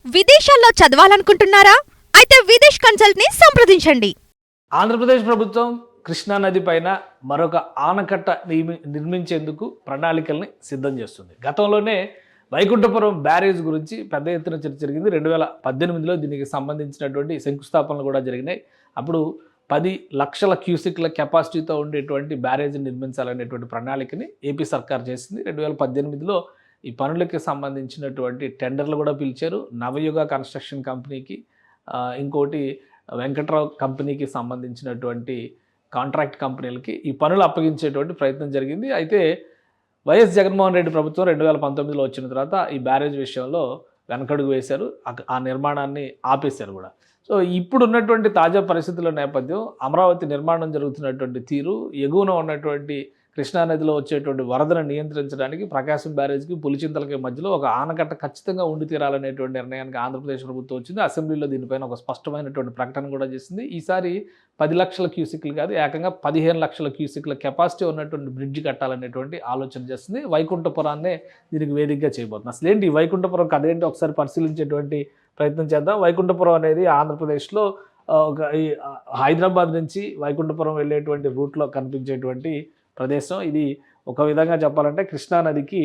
విదేశాల్లో చదవాలనుకుంటున్నారా? అయితే విదేశ్ కన్సల్ట్ ని సంప్రదించండి. ఆంధ్రప్రదేశ్ ప్రభుత్వం కృష్ణా నది పైన మరొక ఆనకట్ట నిర్మించేందుకు ప్రణాళికల్ని సిద్ధం చేస్తుంది. గతంలోనే వైకుంఠపురం బ్యారేజ్ గురించి పెద్ద ఎత్తున చర్చ జరిగింది. 2018లో దీనికి సంబంధించినటువంటి శంకుస్థాపనలు కూడా జరిగినాయి. అప్పుడు 10 లక్షల క్యూసిక్ల కెపాసిటీతో ఉండేటువంటి బ్యారేజ్ నిర్మించాలనేటువంటి ప్రణాళికని ఏపీ సర్కార్ చేసింది. 2018లో ఈ పనులకి సంబంధించినటువంటి టెండర్లు కూడా పిలిచారు. నవయుగ కన్స్ట్రక్షన్ కంపెనీకి, ఇంకోటి వెంకట్రావు కంపెనీకి సంబంధించినటువంటి కాంట్రాక్ట్ కంపెనీలకి ఈ పనులు అప్పగించేటువంటి ప్రయత్నం జరిగింది. అయితే వైఎస్ జగన్మోహన్ రెడ్డి ప్రభుత్వం 2019లో వచ్చిన తర్వాత ఈ బ్యారేజ్ విషయంలో వెనకడుగు వేశారు. ఆ నిర్మాణాన్ని ఆపేశారు కూడా. సో ఇప్పుడు ఉన్నటువంటి తాజా పరిస్థితుల నేపథ్యం, అమరావతి నిర్మాణం జరుగుతున్నటువంటి తీరు, ఎగువన ఉన్నటువంటి కృష్ణానదిలో వచ్చేటువంటి వరదను నియంత్రించడానికి ప్రకాశం బ్యారేజ్కి, పులిచింతలకి మధ్యలో ఒక ఆనకట్ట ఖచ్చితంగా ఉండి తీరాలనేటువంటి నిర్ణయానికి ఆంధ్రప్రదేశ్ ప్రభుత్వం వచ్చింది. అసెంబ్లీలో దీనిపైన ఒక స్పష్టమైనటువంటి ప్రకటన కూడా చేసింది. ఈసారి 10 లక్షల క్యూసిక్లు కాదు, ఏకంగా 15 లక్షల క్యూసిక్ల కెపాసిటీ ఉన్నటువంటి బ్రిడ్జ్ కట్టాలనేటువంటి ఆలోచన చేస్తుంది. వైకుంఠపురాన్నే దీనికి వేదికగా చేయబోతుంది. అసలు ఏంటి వైకుంఠపురం కథ ఏంటి ఒకసారి పరిశీలించేటువంటి ప్రయత్నం చేద్దాం. వైకుంఠపురం అనేది ఆంధ్రప్రదేశ్లో ఒక హైదరాబాద్ నుంచి వైకుంఠపురం వెళ్ళేటువంటి రూట్లో కనిపించేటువంటి ప్రదేశం. ఇది ఒక విధంగా చెప్పాలంటే కృష్ణానదికి,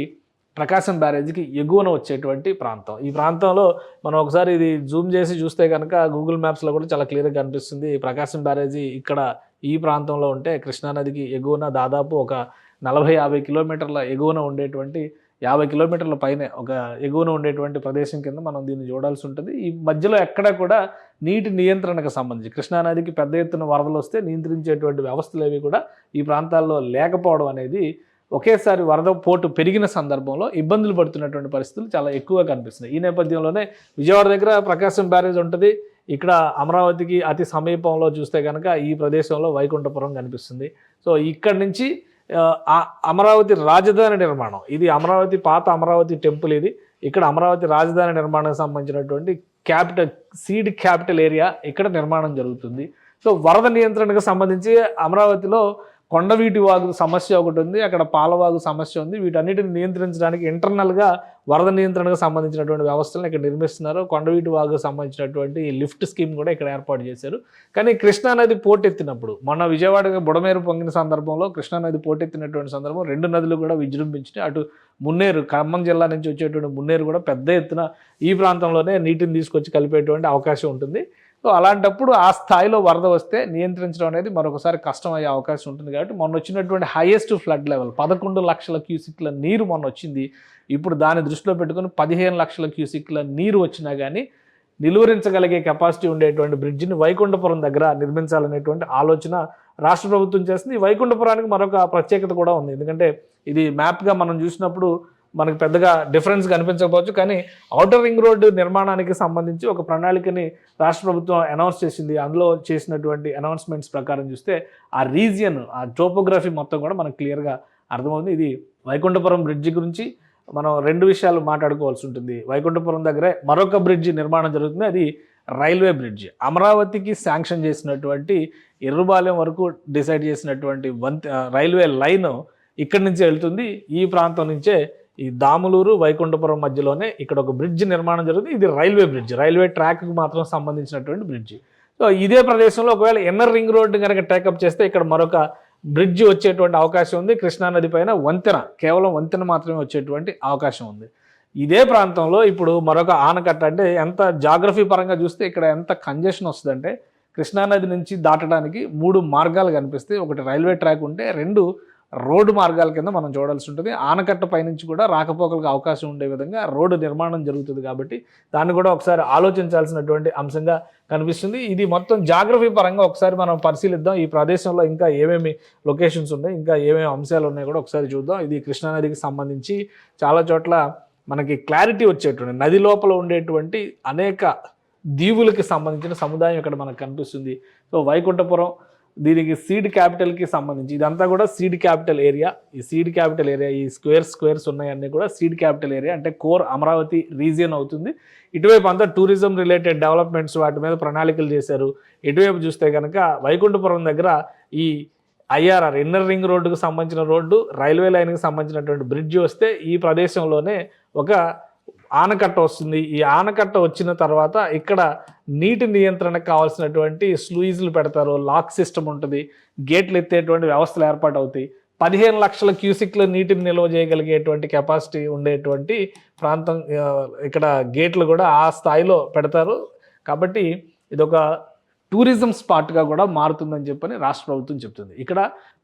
ప్రకాశం బ్యారేజ్కి ఎగువన వచ్చేటువంటి ప్రాంతం. ఈ ప్రాంతంలో మనం ఒకసారి ఇది జూమ్ చేసి చూస్తే కనుక గూగుల్ మ్యాప్స్లో కూడా చాలా క్లియర్గా కనిపిస్తుంది. ప్రకాశం బ్యారేజీ ఇక్కడ ఈ ప్రాంతంలో ఉంటే, కృష్ణానదికి ఎగువన దాదాపు ఒక 40-50 కిలోమీటర్ల ఎగువన ఉండేటువంటి, 50 కిలోమీటర్ల పైనే ఒక ఎగువన ఉండేటువంటి ప్రదేశం కింద మనం దీన్ని చూడాల్సి ఉంటుంది. ఈ మధ్యలో ఎక్కడ కూడా నీటి నియంత్రణకు సంబంధించి, కృష్ణానదికి పెద్ద ఎత్తున వరదలు వస్తే నియంత్రించేటువంటి వ్యవస్థలు ఏవి కూడా ఈ ప్రాంతాల్లో లేకపోవడం అనేది, ఒకేసారి వరద పోటు పెరిగిన సందర్భంలో ఇబ్బందులు పడుతున్నటువంటి పరిస్థితులు చాలా ఎక్కువగా కనిపిస్తున్నాయి. ఈ నేపథ్యంలోనే విజయవాడ దగ్గర ప్రకాశం బ్యారేజ్ ఉంటుంది. ఇక్కడ అమరావతికి అతి సమీపంలో చూస్తే కనుక ఈ ప్రదేశంలో వైకుంఠపురం కనిపిస్తుంది. సో ఇక్కడి నుంచి అమరావతి రాజధాని నిర్మాణం, ఇది అమరావతి పాత అమరావతి టెంపుల్, ఇది ఇక్కడ అమరావతి రాజధాని నిర్మాణానికి సంబంధించినటువంటి సీడ్ క్యాపిటల్ ఏరియా ఇక్కడ నిర్మాణం జరుగుతుంది. సో వరద నియంత్రణకు సంబంధించి అమరావతిలో కొండవీటి వాగు సమస్య ఒకటి ఉంది, అక్కడ పాలవాగు సమస్య ఉంది. వీటన్నిటిని నియంత్రించడానికి ఇంటర్నల్గా వరద నియంత్రణకు సంబంధించినటువంటి వ్యవస్థలను ఇక్కడ నిర్మిస్తున్నారు. కొండవీటి వాగుకు సంబంధించినటువంటి లిఫ్ట్ స్కీమ్ కూడా ఇక్కడ ఏర్పాటు చేశారు. కానీ కృష్ణానది పోటెత్తినప్పుడు, మొన్న విజయవాడగా బుడమేరు పొంగిన సందర్భంలో కృష్ణానది పోటెత్తినటువంటి సందర్భం, 2 నదులు కూడా విజృంభించినాయి. అటు మున్నేరు, ఖమ్మం జిల్లా నుంచి వచ్చేటువంటి మున్నేరు కూడా పెద్ద ఎత్తున ఈ ప్రాంతంలోనే నీటిని తీసుకొచ్చి కలిపేటువంటి అవకాశం ఉంటుంది. సో అలాంటప్పుడు ఆ స్థాయిలో వరద వస్తే నియంత్రించడం అనేది మరొకసారి కష్టం అయ్యే అవకాశం ఉంటుంది. కాబట్టి మొన్న వచ్చినటువంటి హైయెస్ట్ ఫ్లడ్ లెవెల్ 11 లక్షల క్యూసిక్ల నీరు మొన్న వచ్చింది. ఇప్పుడు దాన్ని దృష్టిలో పెట్టుకుని 15 లక్షల క్యూసిక్ల నీరు వచ్చినా కానీ నిలువరించగలిగే కెపాసిటీ ఉండేటువంటి బ్రిడ్జిని వైకుంఠపురం దగ్గర నిర్మించాలనేటువంటి ఆలోచన రాష్ట్ర ప్రభుత్వం చేస్తుంది. ఈ వైకుంఠపురానికి మరొక ప్రత్యేకత కూడా ఉంది. ఎందుకంటే ఇది మ్యాప్గా మనం చూసినప్పుడు మనకు పెద్దగా డిఫరెన్స్ కనిపించకపోవచ్చు, కానీ ఔటర్ రింగ్ రోడ్డు నిర్మాణానికి సంబంధించి ఒక ప్రణాళికని రాష్ట్ర ప్రభుత్వం అనౌన్స్ చేసింది. అందులో చేసినటువంటి అనౌన్స్మెంట్స్ ప్రకారం చూస్తే ఆ రీజియన్, ఆ టోపోగ్రఫీ మొత్తం కూడా మనకు క్లియర్గా అర్థమవుతుంది. ఇది వైకుంఠపురం బ్రిడ్జి గురించి మనం 2 విషయాలు మాట్లాడుకోవాల్సి ఉంటుంది. వైకుంఠపురం దగ్గరే మరొక బ్రిడ్జి నిర్మాణం జరుగుతుంది, అది రైల్వే బ్రిడ్జి. అమరావతికి శాంక్షన్ చేసినటువంటి ఎర్రుబాలెం వరకు డిసైడ్ చేసినటువంటి రైల్వే లైన్ ఇక్కడి నుంచి వెళ్తుంది. ఈ ప్రాంతం నుంచే ఈ దాములూరు, వైకుంఠపురం మధ్యలోనే ఇక్కడ ఒక బ్రిడ్జ్ నిర్మాణం జరుగుతుంది. ఇది రైల్వే బ్రిడ్జ్, రైల్వే ట్రాక్కి మాత్రం సంబంధించినటువంటి బ్రిడ్జి. సో ఇదే ప్రదేశంలో ఒకవేళ ఇన్నర్ రింగ్ రోడ్డు కనుక టేకప్ చేస్తే ఇక్కడ మరొక బ్రిడ్జి వచ్చేటువంటి అవకాశం ఉంది. కృష్ణానది పైన వంతెన, కేవలం వంతెన మాత్రమే వచ్చేటువంటి అవకాశం ఉంది. ఇదే ప్రాంతంలో ఇప్పుడు మరొక ఆనకట్ట, అంటే ఎంత జాగ్రఫీ పరంగా చూస్తే ఇక్కడ ఎంత కంజెషన్ వస్తుందంటే, కృష్ణానది నుంచి దాటడానికి 3 మార్గాలు కనిపిస్తాయి. ఒకటి రైల్వే ట్రాక్ ఉంటే, 2 రోడ్డు మార్గాల కింద మనం చూడాల్సి ఉంటుంది. ఆనకట్ట పైనుంచి కూడా రాకపోకలకు అవకాశం ఉండే విధంగా రోడ్డు నిర్మాణం జరుగుతుంది. కాబట్టి దాన్ని కూడా ఒకసారి ఆలోచించాల్సినటువంటి అంశంగా కనిపిస్తుంది. ఇది మొత్తం జాగ్రఫీ పరంగా ఒకసారి మనం పరిశీలిద్దాం. ఈ ప్రదేశంలో ఇంకా ఏమేమి లొకేషన్స్ ఉన్నాయి, ఇంకా ఏమేమి అంశాలు ఉన్నాయి కూడా ఒకసారి చూద్దాం. ఇది కృష్ణానదికి సంబంధించి చాలా చోట్ల మనకి క్లారిటీ వచ్చేటువంటి, నది లోపల ఉండేటువంటి అనేక దీవులకి సంబంధించిన సముదాయం ఇక్కడ మనకు కనిపిస్తుంది. సో వైకుంఠపురం, దీనికి సీడ్ క్యాపిటల్కి సంబంధించి ఇదంతా కూడా సీడ్ క్యాపిటల్ ఏరియా. ఈ సీడ్ క్యాపిటల్ ఏరియా, ఈ స్క్వేర్స్ ఉన్నాయన్నీ కూడా సీడ్ క్యాపిటల్ ఏరియా, అంటే కోర్ అమరావతి రీజియన్ అవుతుంది. ఇటువైపు అంతా టూరిజం రిలేటెడ్ డెవలప్మెంట్స్, వాటి మీద ప్రణాళికలు చేశారు. ఇటువైపు చూస్తే కనుక వైకుంఠపురం దగ్గర ఈ ఐఆర్ఆర్, ఇన్నర్ రింగ్ రోడ్డుకు సంబంధించిన రోడ్డు, రైల్వే లైన్కి సంబంధించినటువంటి బ్రిడ్జ్ వస్తే ఈ ప్రదేశంలోనే ఒక ఆనకట్ట వస్తుంది. ఈ ఆనకట్ట వచ్చిన తర్వాత ఇక్కడ నీటి నియంత్రణకు కావాల్సినటువంటి స్లూయిజ్లు పెడతారు, లాక్ సిస్టమ్ ఉంటుంది, గేట్లు ఎత్తేటువంటి వ్యవస్థలు ఏర్పాటు అవుతాయి. 15 లక్షల క్యూసిక్ల నీటిని నిల్వ చేయగలిగేటువంటి కెపాసిటీ ఉండేటువంటి ప్రాంతం ఇక్కడ గేట్లు కూడా ఆ స్థాయిలో పెడతారు. కాబట్టి ఇదొక టూరిజం స్పాట్గా కూడా మారుతుందని చెప్పని రాష్ట్ర ప్రభుత్వం చెప్తుంది. ఇక్కడ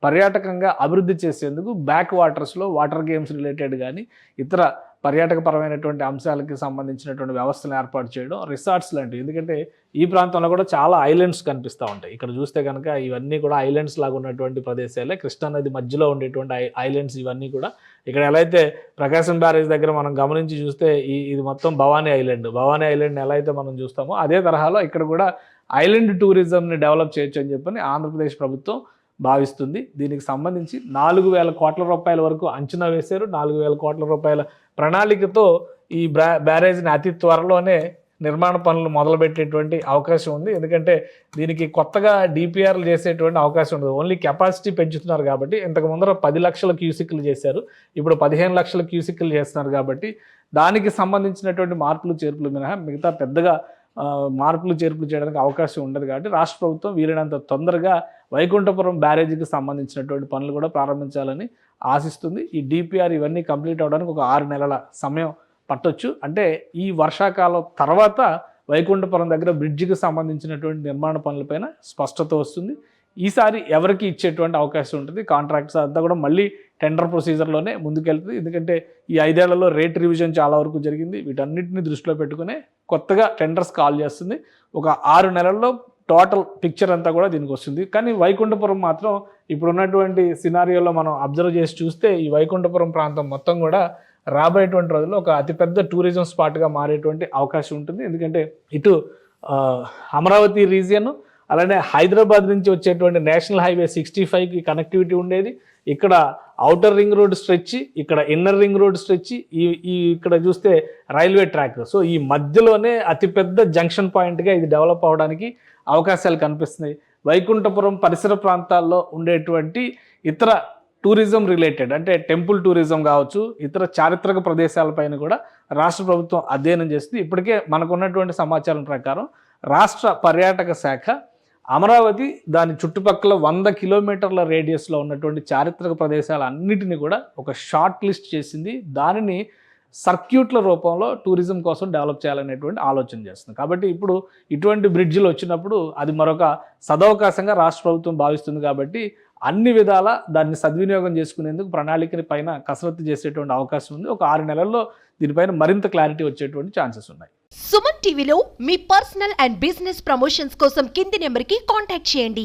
పర్యాటకంగా అభివృద్ధి చేసేందుకు బ్యాక్ వాటర్స్లో వాటర్ గేమ్స్ రిలేటెడ్ కానీ ఇతర పర్యాటకపరమైనటువంటి అంశాలకి సంబంధించినటువంటి వ్యవస్థను ఏర్పాటు చేయడం, రిసార్ట్స్ లాంటివి. ఎందుకంటే ఈ ప్రాంతంలో కూడా చాలా ఐలాండ్స్ కనిపిస్తూ ఉంటాయి. ఇక్కడ చూస్తే కనుక ఇవన్నీ కూడా ఐలాండ్స్ లాగా ఉన్నటువంటి ప్రదేశాలే. కృష్ణానది మధ్యలో ఉండేటువంటి ఐలాండ్స్ ఇవన్నీ కూడా. ఇక్కడ ఎలా అయితే ప్రకాశం బ్యారేజ్ దగ్గర మనం గమనించి చూస్తే ఇది మొత్తం భవానీ ఐలాండ్ ఎలా అయితే మనం చూస్తామో అదే తరహాలో ఇక్కడ కూడా ఐలాండ్ టూరిజంని డెవలప్ చేయొచ్చు అని చెప్పని ఆంధ్రప్రదేశ్ ప్రభుత్వం భావిస్తుంది. దీనికి సంబంధించి 4,000 కోట్ల రూపాయల వరకు అంచనా వేశారు. 4,000 కోట్ల రూపాయల ప్రణాళికతో ఈ బ్యారేజ్ని అతి త్వరలోనే నిర్మాణ పనులు మొదలుపెట్టేటువంటి అవకాశం ఉంది. ఎందుకంటే దీనికి కొత్తగా డిపిఆర్లు చేసేటువంటి అవకాశం ఉండదు. ఓన్లీ కెపాసిటీ పెంచుతున్నారు కాబట్టి. ఇంతకు ముందర 10 లక్షల క్యూసిక్లు చేశారు, ఇప్పుడు 15 లక్షల క్యూసిక్లు చేస్తున్నారు. కాబట్టి దానికి సంబంధించినటువంటి మార్పులు చేర్పులు మినహా మిగతా పెద్దగా మార్పులు చేర్పులు చేయడానికి అవకాశం ఉండదు. కాబట్టి రాష్ట్ర ప్రభుత్వం వీలైనంత తొందరగా వైకుంఠపురం బ్యారేజీకి సంబంధించినటువంటి పనులు కూడా ప్రారంభించాలని ఆశిస్తుంది. ఈ డిపిఆర్ ఇవన్నీ కంప్లీట్ అవ్వడానికి ఒక 6 నెలల సమయం పట్టొచ్చు. అంటే ఈ వర్షాకాలం తర్వాత వైకుంఠపురం దగ్గర బ్రిడ్జికి సంబంధించినటువంటి నిర్మాణ పనులపైన స్పష్టత వస్తుంది. ఈసారి ఎవరికి ఇచ్చేటువంటి అవకాశం ఉంటుంది, కాంట్రాక్ట్స్ అంతా కూడా మళ్ళీ టెండర్ ప్రొసీజర్లోనే ముందుకెళ్తుంది. ఎందుకంటే ఈ 5 ఏళ్లలో రేట్ రివిజన్ చాలా వరకు జరిగింది. వీటన్నిటిని దృష్టిలో పెట్టుకునే కొత్తగా టెండర్స్ కాల్ చేస్తుంది. ఒక 6 నెలల్లో టోటల్ పిక్చర్ అంతా కూడా దీనికి వస్తుంది. కానీ వైకుంఠపురం మాత్రం ఇప్పుడున్నటువంటి సినారియోలో మనం అబ్జర్వ్ చేసి చూస్తే ఈ వైకుంఠపురం ప్రాంతం మొత్తం కూడా రాబోయేటువంటి రోజుల్లో ఒక అతిపెద్ద టూరిజం స్పాట్గా మారేటువంటి అవకాశం ఉంటుంది. ఎందుకంటే ఇటు అమరావతి రీజియన్, అలానే హైదరాబాద్ నుంచి వచ్చేటువంటి నేషనల్ హైవే 65కి కనెక్టివిటీ ఉండేది. ఇక్కడ ఔటర్ రింగ్ రోడ్ స్ట్రెచ్, ఇక్కడ ఇన్నర్ రింగ్ రోడ్ స్ట్రెచ్, ఈ ఇక్కడ చూస్తే రైల్వే ట్రాక్. సో ఈ మధ్యలోనే అతిపెద్ద జంక్షన్ పాయింట్గా ఇది డెవలప్ అవడానికి అవకాశాలు కనిపిస్తున్నాయి. వైకుంఠపురం పరిసర ప్రాంతాల్లో ఉండేటువంటి ఇతర టూరిజం రిలేటెడ్ అంటే టెంపుల్ టూరిజం కావచ్చు, ఇతర చారిత్రక ప్రదేశాలపైన కూడా రాష్ట్ర ప్రభుత్వం అధ్యయనం చేస్తుంది. ఇప్పటికే మనకున్నటువంటి సమాచారం ప్రకారం రాష్ట్ర పర్యాటక శాఖ అమరావతి దాని చుట్టుపక్కల 100 కిలోమీటర్ల రేడియస్లో ఉన్నటువంటి చారిత్రక ప్రదేశాలన్నిటిని కూడా ఒక షార్ట్ లిస్ట్ చేసింది. దానిని సర్క్యూట్ల రూపంలో టూరిజం కోసం డెవలప్ చేయాలనేటువంటి ఆలోచన చేస్తుంది. కాబట్టి ఇప్పుడు ఇటువంటి బ్రిడ్జిలు వచ్చినప్పుడు అది మరొక సదవకాశంగా రాష్ట్ర ప్రభుత్వం భావిస్తుంది. కాబట్టి అన్ని విధాల దాన్ని సద్వినియోగం చేసుకునేందుకు ప్రణాళికని పైన కసరత్తు చేసేటువంటి అవకాశం ఉంది. ఒక 6 నెలల్లో దీనిపైన మరింత క్లారిటీ వచ్చేటువంటి ఛాన్సెస్ ఉన్నాయి. సుమన్ టీవీలో మీ పర్సనల్ అండ్ బిజినెస్ ప్రమోషన్స్ కోసం కింది నెంబర్కి కాంటాక్ట్ చేయండి.